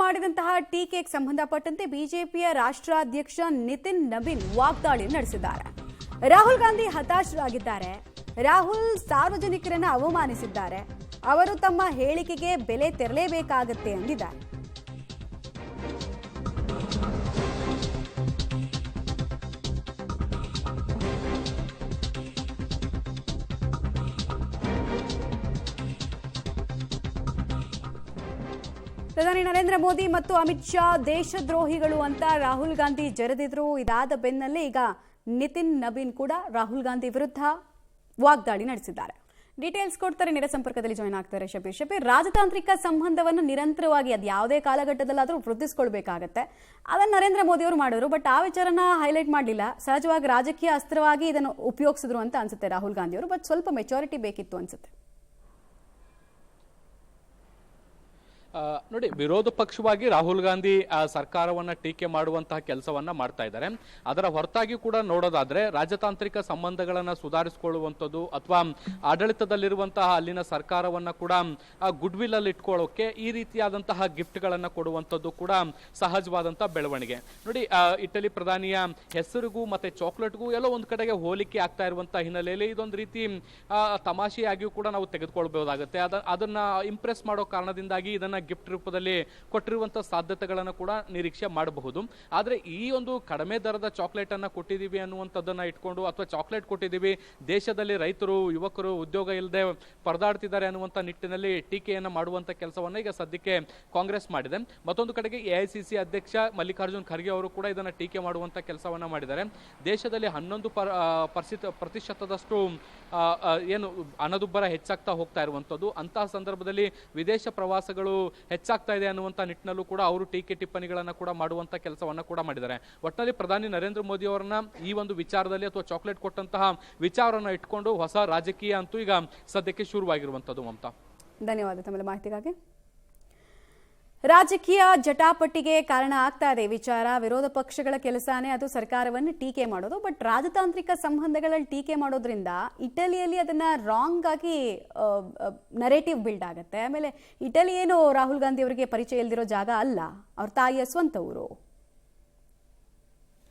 ಮಾಡಿದಂತಹ ಟೀಕೆಗೆ ಸಂಬಂಧಪಟ್ಟಂತೆ ಬಿಜೆಪಿಯ ರಾಷ್ಟ್ರಾಧ್ಯಕ್ಷ ನಿತಿನ್ ನಬೀನ್ ವಾಗ್ದಾಳಿ ನಡೆಸಿದ್ದಾರೆ. ರಾಹುಲ್ ಗಾಂಧಿ ಹತಾಶರಾಗಿದ್ದಾರೆ. ರಾಹುಲ್ ಸಾರ್ವಜನಿಕರನ್ನು ಅವಮಾನಿಸಿದ್ದಾರೆ. ಅವರು ತಮ್ಮ ಹೇಳಿಕೆಗೆ ಬೆಲೆ ತೆರಲೇಬೇಕಾಗುತ್ತೆ ಎಂದಿದ್ದಾರೆ. ಪ್ರಧಾನಿ ನರೇಂದ್ರ ಮೋದಿ ಮತ್ತು ಅಮಿತ್ ಶಾ ದೇಶದ್ರೋಹಿಗಳು ಅಂತ ರಾಹುಲ್ ಗಾಂಧಿ ಜರೆದಿದ್ರು. ಇದಾದ ಬೆನ್ನಲ್ಲೇ ಈಗ ನಿತಿನ್ ನಬೀನ್ ಕೂಡ ರಾಹುಲ್ ಗಾಂಧಿ ವಿರುದ್ಧ ವಾಗ್ದಾಳಿ ನಡೆಸಿದ್ದಾರೆ. ಡೀಟೇಲ್ಸ್ ಕೊಡ್ತಾರೆ, ನೇರ ಸಂಪರ್ಕದಲ್ಲಿ ಜಾಯ್ನ್ ಆಗ್ತಾರೆ ಶಬೀರ್. ರಾಜತಾಂತ್ರಿಕ ಸಂಬಂಧವನ್ನು ನಿರಂತರವಾಗಿ ಅದು ಯಾವುದೇ ಕಾಲಘಟ್ಟದಲ್ಲಾದರೂ ವೃದ್ಧಿಸಿಕೊಳ್ಬೇಕಾಗತ್ತೆ. ಅದನ್ನು ನರೇಂದ್ರ ಮೋದಿ ಅವರು ಮಾಡಿದ್ರು, ಬಟ್ ಆ ವಿಚಾರನ ಹೈಲೈಟ್ ಮಾಡಲಿಲ್ಲ. ಸಹಜವಾಗಿ ರಾಜಕೀಯ ಅಸ್ತ್ರವಾಗಿ ಇದನ್ನು ಉಪಯೋಗಿಸಿದ್ರು ಅಂತ ಅನ್ಸುತ್ತೆ ರಾಹುಲ್ ಗಾಂಧಿ ಅವರು, ಬಟ್ ಸ್ವಲ್ಪ ಮೆಚುರಿಟಿ ಬೇಕಿತ್ತು ಅನ್ಸುತ್ತೆ. ನೋಡಿ, ವಿರೋಧ ಪಕ್ಷವಾಗಿ ರಾಹುಲ್ ಗಾಂಧಿ ಸರ್ಕಾರವನ್ನ ಟೀಕೆ ಮಾಡುವಂತಹ ಕೆಲಸವನ್ನ ಮಾಡ್ತಾ ಇದ್ದಾರೆ. ಅದರ ಹೊರತಾಗಿ ಕೂಡ ನೋಡೋದಾದ್ರೆ ರಾಜತಾಂತ್ರಿಕ ಸಂಬಂಧಗಳನ್ನ ಸುಧಾರಿಸಿಕೊಳ್ಳುವಂಥದ್ದು ಅಥವಾ ಆಡಳಿತದಲ್ಲಿರುವಂತಹ ಅಲ್ಲಿನ ಸರ್ಕಾರವನ್ನ ಕೂಡ ಗುಡ್ ವಿಲ್ ಅಲ್ಲಿ ಇಟ್ಕೊಳ್ಳೋಕೆ ಈ ರೀತಿಯಾದಂತಹ ಗಿಫ್ಟ್ ಗಳನ್ನ ಕೊಡುವಂಥದ್ದು ಕೂಡ ಸಹಜವಾದಂತಹ ಬೆಳವಣಿಗೆ. ನೋಡಿ, ಇಟಲಿ ಪ್ರಧಾನಿಯ ಹೆಸರಿಗೂ ಮತ್ತೆ ಚಾಕ್ಲೇಟ್ಗೂ ಎಲ್ಲೋ ಒಂದ್ ಕಡೆಗೆ ಹೋಲಿಕೆ ಆಗ್ತಾ ಇರುವಂತಹ ಹಿನ್ನೆಲೆಯಲ್ಲಿ ಇದೊಂದು ರೀತಿ ತಮಾಷೆಯಾಗಿಯೂ ಕೂಡ ನಾವು ತೆಗೆದುಕೊಳ್ಬಹುದಾಗುತ್ತೆ. ಅದನ್ನ ಇಂಪ್ರೆಸ್ ಮಾಡೋ ಕಾರಣದಿಂದಾಗಿ ಇದನ್ನ ಗಿಫ್ಟ್ ರೂಪದಲ್ಲಿ ಕೊಟ್ಟಿರುವಂತಹ ಸಾಧ್ಯತೆಗಳನ್ನು ಕೂಡ ನಿರೀಕ್ಷೆ ಮಾಡಬಹುದು. ಆದ್ರೆ ಈ ಒಂದು ಕಡಿಮೆ ದರದ ಚಾಕ್ಲೇಟ್ ಅನ್ನ ಕೊಟ್ಟಿದ್ದೀವಿ ಅನ್ನುವಂಥದ್ದನ್ನ ಇಟ್ಕೊಂಡು ಅಥವಾ ಚಾಕ್ಲೇಟ್ ಕೊಟ್ಟಿದ್ದೀವಿ, ದೇಶದಲ್ಲಿ ರೈತರು ಯುವಕರು ಉದ್ಯೋಗ ಇಲ್ಲದೆ ಪರದಾಡ್ತಿದ್ದಾರೆ ಅನ್ನುವಂಥ ನಿಟ್ಟಿನಲ್ಲಿ ಟೀಕೆಯನ್ನ ಮಾಡುವಂತ ಕೆಲಸವನ್ನ ಈಗ ಸದ್ಯಕ್ಕೆ ಕಾಂಗ್ರೆಸ್ ಮಾಡಿದೆ. ಮತ್ತೊಂದು ಕಡೆಗೆ ಎಐಸಿಸಿ ಅಧ್ಯಕ್ಷ ಮಲ್ಲಿಕಾರ್ಜುನ್ ಖರ್ಗೆ ಅವರು ಕೂಡ ಇದನ್ನ ಟೀಕೆ ಮಾಡುವಂತ ಕೆಲಸವನ್ನ ಮಾಡಿದ್ದಾರೆ. ದೇಶದಲ್ಲಿ 11% ಏನು ಹಣದುಬ್ಬರ ಹೆಚ್ಚಾಗ್ತಾ ಹೋಗ್ತಾ ಇರುವಂತದ್ದು, ಅಂತಹ ಸಂದರ್ಭದಲ್ಲಿ ವಿದೇಶ ಪ್ರವಾಸಗಳು ಹೆಚ್ಚಾಗ್ತಾ ಇದೆ ಅನ್ನುವಂಥ ನಿಟ್ಟಿನಲ್ಲೂ ಕೂಡ ಅವರು ಟೀಕೆ ಟಿಪ್ಪಣಿಗಳನ್ನ ಕೂಡ ಮಾಡುವಂತ ಕೆಲಸವನ್ನ ಕೂಡ ಮಾಡಿದ್ದಾರೆ. ಒಟ್ಟಿನಲ್ಲಿ ಪ್ರಧಾನಿ ನರೇಂದ್ರ ಮೋದಿ ಅವರನ್ನ ಈ ಒಂದು ವಿಚಾರದಲ್ಲಿ ಅಥವಾ ಚಾಕ್ಲೇಟ್ ಕೊಟ್ಟಂತಹ ವಿಚಾರವನ್ನ ಇಟ್ಕೊಂಡು ಹೊಸ ರಾಜಕೀಯ ಅಂತೂ ಈಗ ಸದ್ಯಕ್ಕೆ ಶುರುವಾಗಿರುವಂತದ್ದು. ಮಮತಾ, ಧನ್ಯವಾದ ತಮ್ಮ ಮಾಹಿತಿಗಾಗಿ. ರಾಜಕೀಯ ಜಟಾಪಟಿಗೆ ಕಾರಣ ಆಗ್ತಾ ಇದೆ ವಿಚಾರ. ವಿರೋಧ ಪಕ್ಷಗಳ ಕೆಲಸನೇ ಅದು ಸರ್ಕಾರವನ್ನು ಟೀಕೆ ಮಾಡೋದು, ಬಟ್ ರಾಜತಾಂತ್ರಿಕ ಸಂಬಂಧಗಳಲ್ಲಿ ಟೀಕೆ ಮಾಡೋದ್ರಿಂದ ಇಟಲಿಯಲ್ಲಿ ಅದನ್ನ ರಾಂಗ್ ಆಗಿ ನರೇಟಿವ್ ಬಿಲ್ಡ್ ಆಗುತ್ತೆ. ಆಮೇಲೆ ಇಟಲಿ ಏನು ರಾಹುಲ್ ಗಾಂಧಿ ಅವರಿಗೆ ಪರಿಚಯ ಇಲ್ದಿರೋ ಜಾಗ ಅಲ್ಲ, ಅವ್ರ ತಾಯಿಯ ಸ್ವಂತ ಊರು.